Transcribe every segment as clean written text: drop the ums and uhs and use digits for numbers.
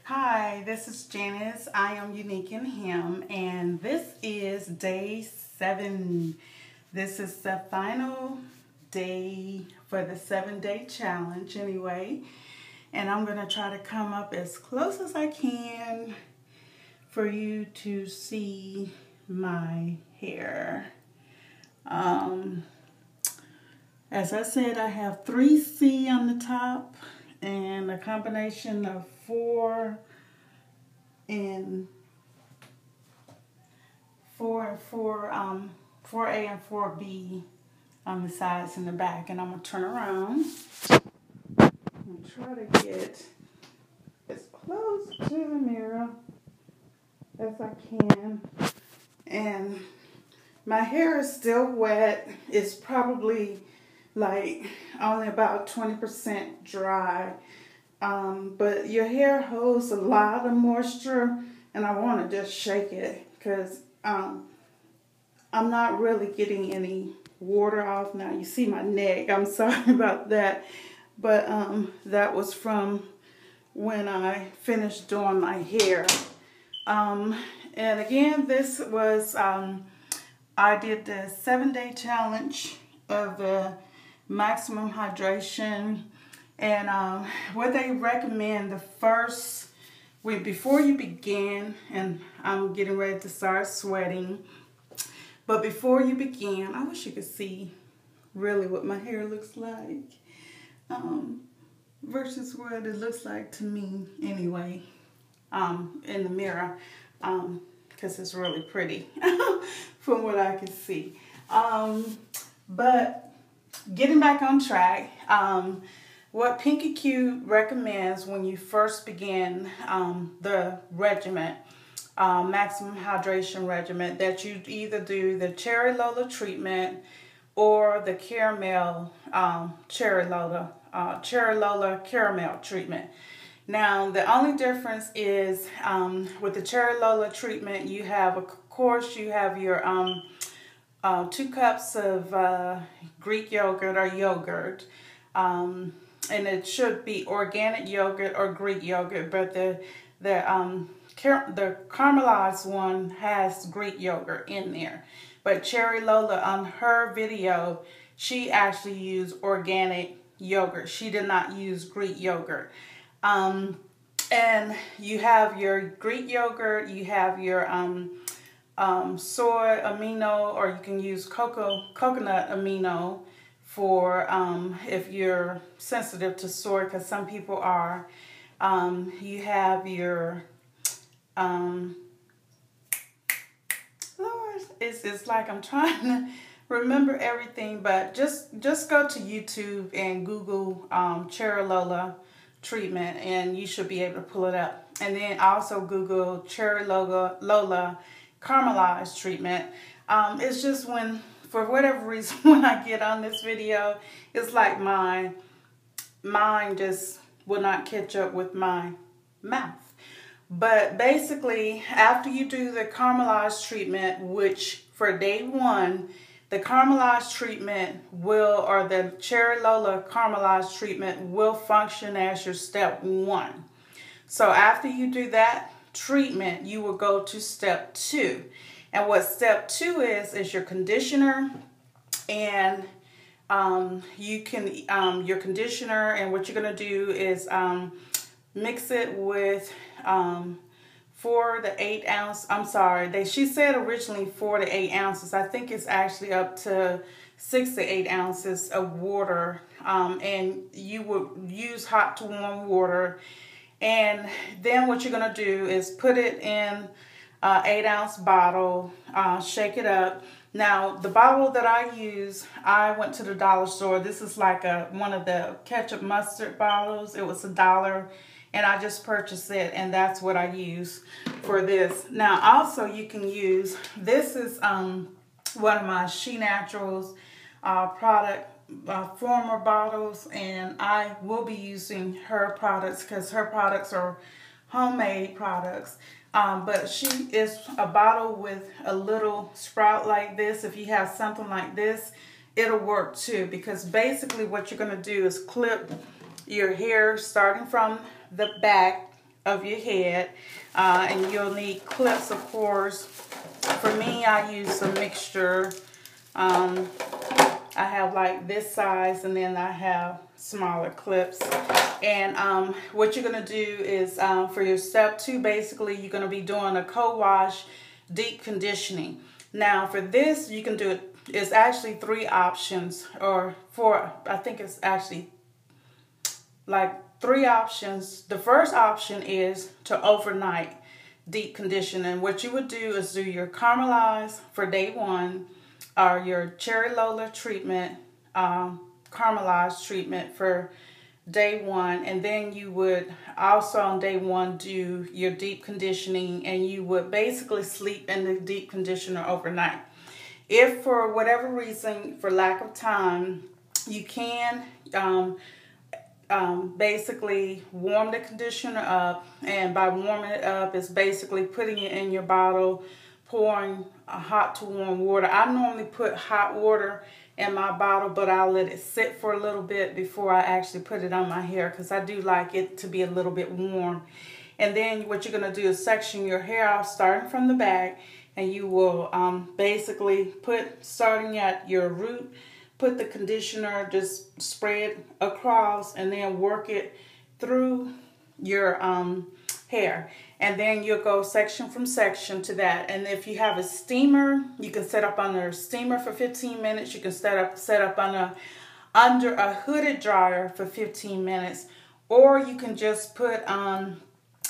Hi, this is Janice. I am Unique in Him, and this is day 7. This is the final day for the 7-day challenge anyway, and I'm going to try to come up as close as I can for you to see my hair. As I said, I have 3C on the top and a combination of 4 and 4A and 4B on the sides and the back. And I'm going to turn around and try to get as close to the mirror as I can. And my hair is still wet. It's probably like only about 20% dry. But your hair holds a lot of moisture, and I want to just shake it because I'm not really getting any water off. Now you see my neck. I'm sorry about that, but that was from when I finished doing my hair. And again, this was I did the 7-day challenge of the maximum hydration. And what they recommend, the first week before you begin, and I'm getting ready to start sweating, but before you begin, I wish you could see really what my hair looks like versus what it looks like to me anyway in the mirror, because it's really pretty from what I can see. But getting back on track, what Pinky Cube recommends when you first begin the regimen, maximum hydration regimen, that you either do the Cherry Lola treatment or the caramel Cherry Lola caramel treatment. Now, the only difference is with the Cherry Lola treatment, you have, of course, you have your 2 cups of Greek yogurt or yogurt. And it should be organic yogurt or Greek yogurt, but the caramelized one has Greek yogurt in there. But Cherry Lola, on her video, she actually used organic yogurt. She did not use Greek yogurt. And you have your Greek yogurt, you have your soy amino, or you can use coconut amino for if you're sensitive to soy, because some people are. You have your Lord, it's like I'm trying to remember everything, but just go to YouTube and Google Cherry Lola treatment, and you should be able to pull it up. And then also Google Cherry Lola caramelized treatment. It's just when, for whatever reason, when I get on this video, it's like my mind just will not catch up with my mouth. But basically, after you do the caramelized treatment, which for day 1, the caramelized treatment will, or the Cherry Lola caramelized treatment will function as your step 1. So after you do that treatment, you will go to step 2. And what step 2 is your conditioner. And you can, your conditioner, and what you're going to do is mix it with 4 to 8 ounce. I'm sorry, she said originally 4 to 8 ounces. I think it's actually up to 6 to 8 ounces of water. And you would use hot to warm water. And then what you're going to do is put it in an 8-ounce bottle, shake it up. Now, the bottle that I use, I went to the dollar store. This is like one of the ketchup mustard bottles. It was $1, and I just purchased it, and that's what I use for this. Now, also you can use, this is one of my She Naturals former bottles, and I will be using her products because her products are homemade products. But she is a bottle with a little sprout like this. If you have something like this, it'll work too, because basically what you're going to do is clip your hair starting from the back of your head. And you'll need clips, of course. For me, I use a mixture. I have like this size, and then I have smaller clips. And what you're going to do is for your step 2, basically, you're going to be doing a co-wash deep conditioning. Now, for this, you can do it. It's actually 3 options, or 4. I think it's actually like 3 options. The first option is to overnight deep condition. And what you would do is do your Caramelize for day 1, or your Cherry Lola treatment, Caramelize treatment for day 1, and then you would also on day 1 do your deep conditioning, and you would basically sleep in the deep conditioner overnight. If for whatever reason, for lack of time, you can basically warm the conditioner up, and by warming it up, it's basically putting it in your bottle, pouring hot to warm water. I normally put hot water in my bottle, but I'll let it sit for a little bit before I actually put it on my hair, because I do like it to be a little bit warm. And then what you're going to do is section your hair off starting from the back, and you will basically starting at your root, put the conditioner, just spread across, and then work it through your hair. And then you'll go section from section to that. And if you have a steamer, you can set up under a steamer for 15 minutes. You can set up under a hooded dryer for 15 minutes. Or you can just put on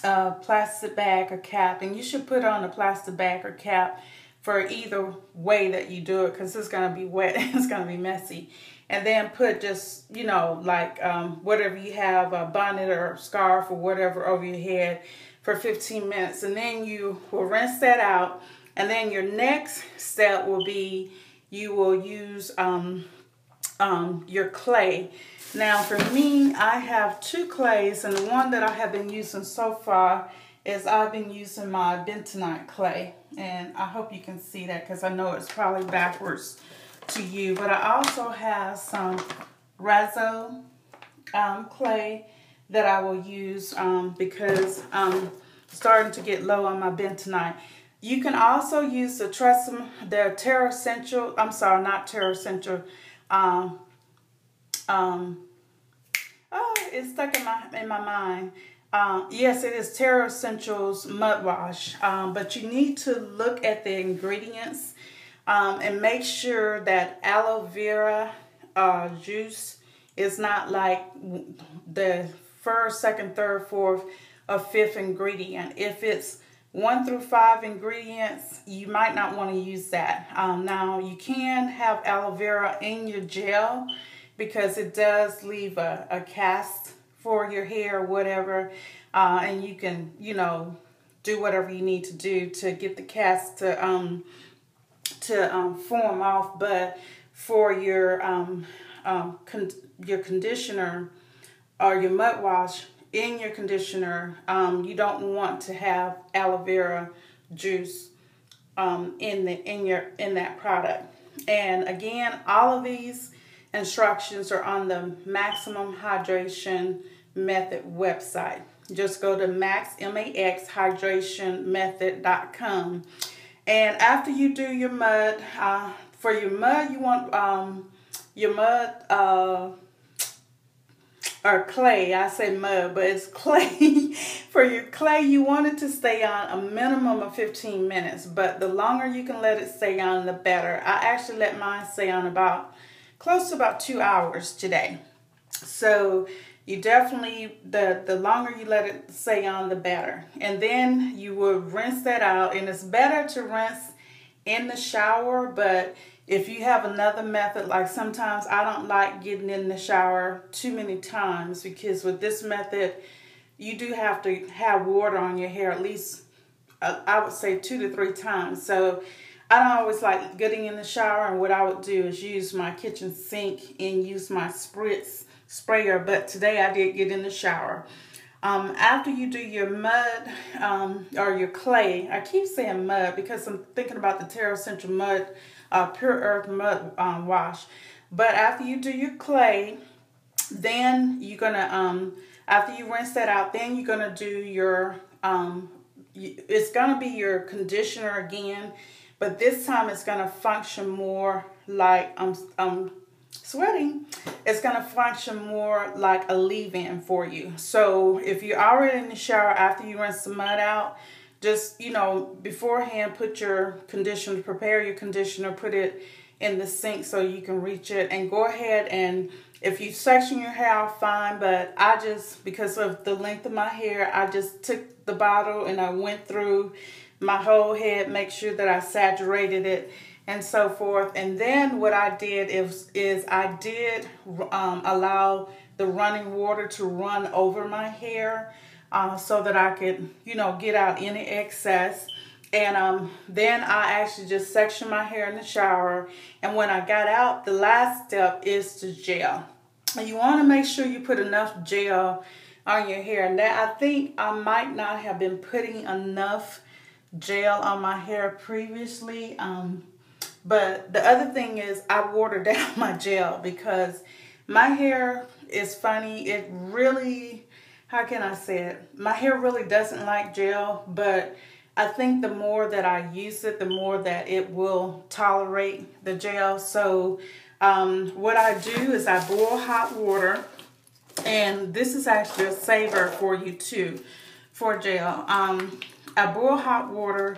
a plastic bag or cap. And you should put on a plastic bag or cap for either way that you do it, because it's going to be wet. It's going to be messy. And then put just, you know, like whatever you have, a bonnet or a scarf or whatever over your head for 15 minutes. And then you will rinse that out. And then your next step will be you will use your clay. Now for me, I have 2 clays, and the one that I have been using so far is I've been using my bentonite clay. And I hope you can see that, because I know it's probably backwards to you. But I also have some Razo clay that I will use because I'm starting to get low on my bentonite. You can also use the Terra Essential. I'm sorry, not Terra Essential. It's stuck in my mind. Yes, it is Terra Essentials Mud Wash. But you need to look at the ingredients and make sure that aloe vera juice is not like the first, second, third, fourth, or fifth ingredient. If it's 1 through 5 ingredients, you might not want to use that. Now, you can have aloe vera in your gel, because it does leave a cast for your hair or whatever. And you can, you know, do whatever you need to do to get the cast to form off. But for your conditioner or your mud wash in your conditioner, you don't want to have aloe vera juice in that product. And again, all of these instructions are on the Maximum Hydration Method website. Just go to maxhydrationmethod.com. And after you do your mud, for your mud, you want your mud or clay. I say mud, but it's clay. For your clay, you want it to stay on a minimum of 15 minutes, but the longer you can let it stay on, the better. I actually let mine stay on close to about 2 hours today. So you definitely, the longer you let it stay on, the better. And then you will rinse that out, and it's better to rinse in the shower. But if you have another method, like sometimes I don't like getting in the shower too many times, because with this method, you do have to have water on your hair at least, I would say 2 to 3 times. So I don't always like getting in the shower, and what I would do is use my kitchen sink and use my sprayer. But today I did get in the shower. After you do your mud or your clay, I keep saying mud because I'm thinking about the Terra Essential Mud, Pure Earth Mud Wash. But after you do your clay, then you're gonna, After you rinse that out, then you're going to do your, it's going to be your conditioner again. But this time it's going to function more like, I'm sweating. It's going to function more like a leave-in for you. So if you're already in the shower after you rinse the mud out, just, you know, beforehand put your conditioner, prepare your conditioner, put it in the sink so you can reach it, and go ahead, and if you section your hair out, fine, but I just, because of the length of my hair, I just took the bottle and I went through my whole head, make sure that I saturated it and so forth. And then what I did is I did allow the running water to run over my hair so that I could, you know, get out any excess. And then I actually just sectioned my hair in the shower. And when I got out, the last step is to gel. And you want to make sure you put enough gel on your hair. And that, I think I might not have been putting enough gel on my hair previously. But the other thing is I watered down my gel because my hair is funny. It really, how can I say it? My hair really doesn't like gel, but I think the more that I use it, the more that it will tolerate the gel. So what I do is I boil hot water, and this is actually a saver for you too, for gel. I boil hot water,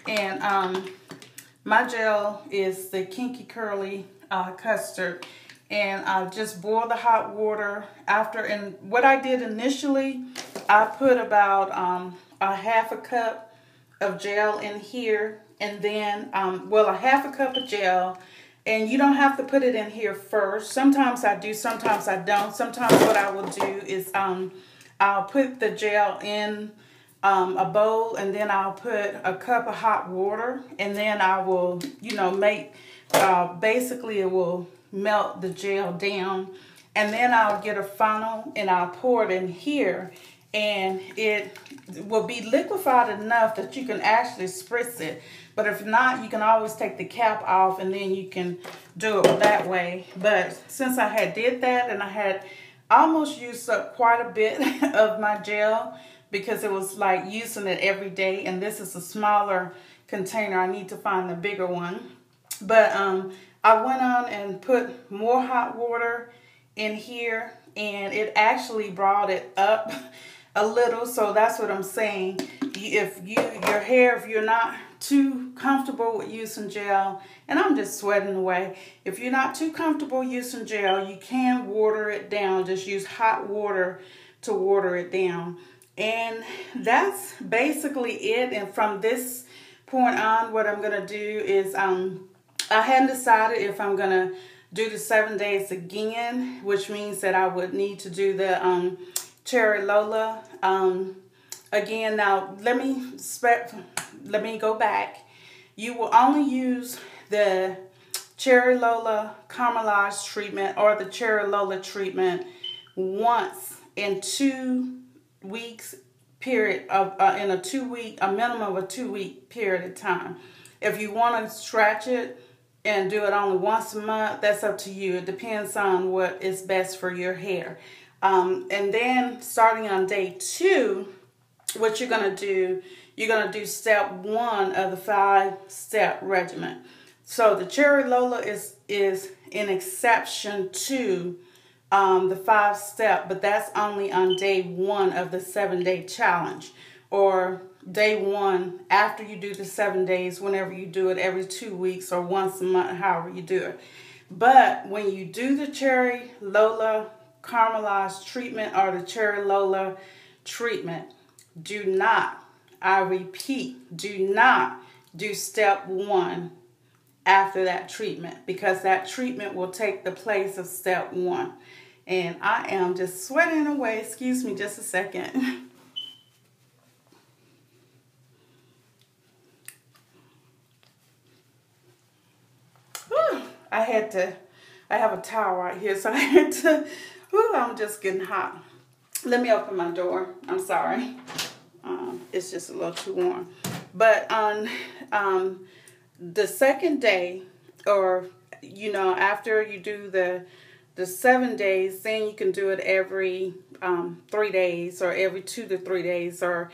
and my gel is the Kinky Curly Custard. And I just boil the hot water after. And what I did initially, I put about a half a cup of gel in here, and then well, a half a cup of gel. And you don't have to put it in here first. Sometimes I do, sometimes I don't. Sometimes what I will do is I'll put the gel in a bowl, and then I'll put a cup of hot water, and then I will, you know, make basically it will melt the gel down, and then I'll get a funnel and I'll pour it in here, and it will be liquefied enough that you can actually spritz it. But if not, you can always take the cap off, and then you can do it that way. But since I had did that, and I had almost used up quite a bit of my gel, because it was like using it every day, and this is a smaller container. I need to find the bigger one. But I went on and put more hot water in here, and it actually brought it up a little. So that's what I'm saying. If you're not too comfortable with using gel, and I'm just sweating away. If you're not too comfortable using gel, you can water it down. Just use hot water to water it down. And that's basically it. And from this point on, what I'm going to do is I hadn't decided if I'm going to do the 7 days again, which means that I would need to do the Cherry Lola again. Now, let me go back. You will only use the Cherry Lola Caramelized treatment or the Cherry Lola treatment once in 2 weeks period of in a minimum of a 2 week period of time. If you want to stretch it and do it only once a month, that's up to you. It depends on what is best for your hair. And then starting on day 2, what you're going to do, you're going to do step 1 of the 5-step regimen. So the Cherry Lola is an exception to the 5-step, but that's only on day 1 of the 7-day challenge, or day 1 after you do the 7 days, whenever you do it, every 2 weeks or once a month, however you do it. But when you do the Cherry Lola Caramelized treatment or the Cherry Lola treatment, do not, I repeat, do not do step 1 after that treatment, because that treatment will take the place of step 1. And I am just sweating away. Excuse me just a second. I have a towel right here, so I had to, I'm just getting hot. Let me open my door. I'm sorry. It's just a little too warm. But on the second day, or, you know, after you do the 7 days, then you can do it every 3 days or every 2 to 3 days, or